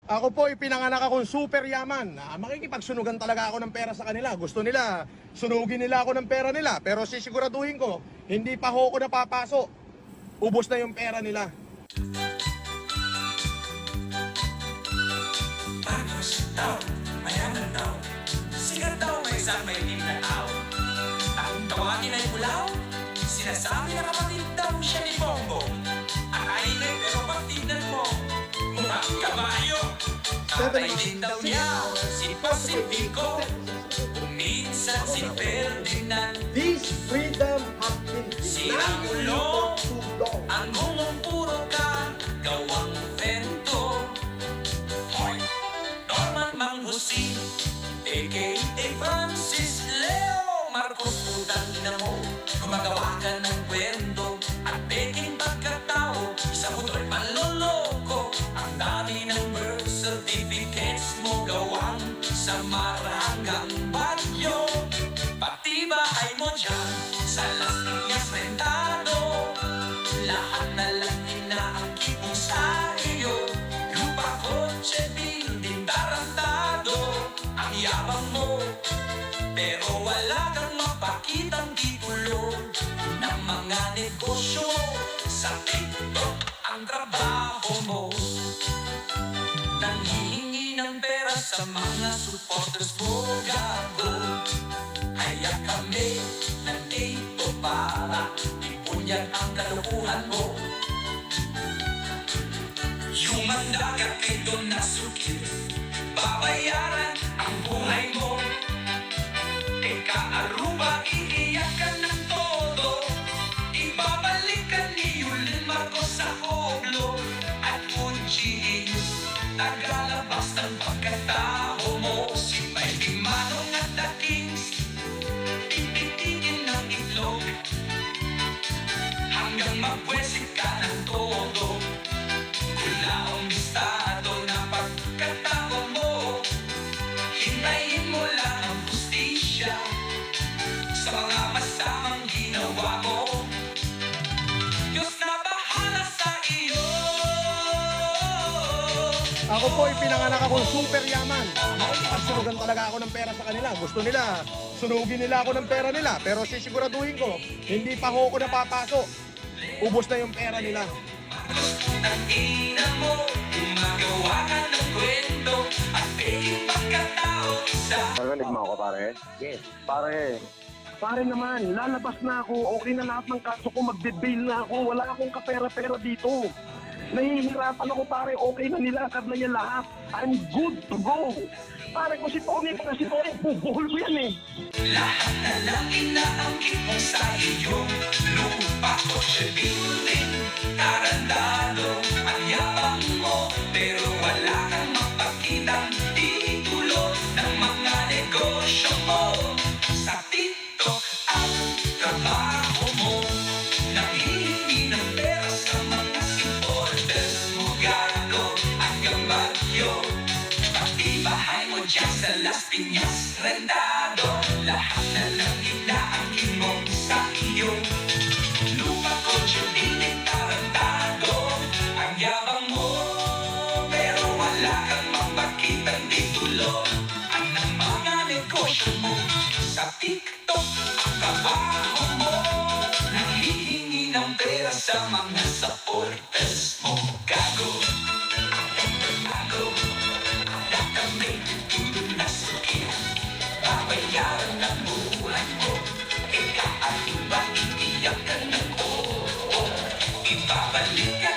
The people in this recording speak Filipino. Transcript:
Ako po, ipinanganak akong super yaman. Makikipagsunugan talaga ako ng pera sa kanila. Gusto nila, sunugin nila ako ng pera nila. Pero sisiguraduhin ko, hindi pa ho ako napapaso. Ubos na yung pera nila. Bagos daw, mayaman daw. Sigat daw, may isang may tao. Ang tawagin ay Bulaw. Sinasabi na kapatid daw siya ni Bongbong. Ang ainay pero pag tignan mo, mukhang kabayo. Tatay din daw niya, si Pacifico. Minsan si Ferdinand. This freedom has been Si Angulo, ang gumong puro ka, gawang vento. Hoy, Norman Manghusin, a.k.a. Francis Leo Marcos, putang ina mo. Gumagawa ka ng kwento at peking pagkatao. Isa mo to'y manloloko. Ang dami ng birth certificates mo gawang sa Marangang Bagyo. Pati bahay mo dyan sa Las Piñas rentado. Lahat na lang inaangkit mo sa iyo. Lupa, kotse, building, tarantado. Ang yabang mo, pero wala kang mapakitang titulo ng mga negosyo. Sa TikTok ang trabaho mo. Nanghihingi ng pera sa mga supporters mo, gago. Kaya kami nandito para ipunyan ang kalukuhan mo. Yung mandagat kay Don Nasukil, babayaran ang buhay mo. Teka, Aruba, iiyak ka ng todo. Ibabalik ka ni Yulin Marcos sa Hoblo. At Fuji, tagalabas ng pagkatao mo. Si Mikey Manong at The Kings, titigin ng itlog hanggang magpwesik ka ng todo. Kulaong estado na pagkatao mo. Hintayin mo lang ang hustisya sa mga masamang ginawa mo. Diyos na bahala sa iyo. Ako po, ipinanganak akong super yaman. Makikipagsunugan talaga ako ng pera sa kanila. Gusto nila, sunugin nila ako ng pera nila. Pero sisiguraduhin ko, hindi pa ho ako napapaso. Ubos na yung pera nila. Ang ina mo, gumagawa ka ng kwento at peking pagkatao sa Narinig mo ako, pare? Yes. Pare naman, lalabas na ako. Okay na lahat ng kaso ko, magbe-bail na ako. Wala akong kapera-pera dito. Nahihirapan ako, pare. Okay na nilakad na niya lahat. I'm good to go. Pare ko si Tony, bubuhol ko yan eh. lahat na lang inaangkit mo sa iyong lupa ko siya building, tarandado. Ang yabang mo, pero wala kang mapakitang titulo ng mga negosyo mo. Sa TikTok ang trabaho mo, nanghihingi ng pera sa mga supporters mo, gago hanggang Bagyo. Pati bahay mo dyan sa Las Piñas rentado. Lahat na lang inaangkin mo sa iyong lupa ko, building, tarantado. Ang yabang mo, pero wala kang mapakitang titulo ang ng mga negosyo mo. Sa TikTok ang trabaho mo, nanghihingi ng pera sa mga supporters mo, gago. Gago, na kami tulo na sukil, babayaran ng buhay mo. Ika at iba, iiyak ka ng oo. Ibabalik ka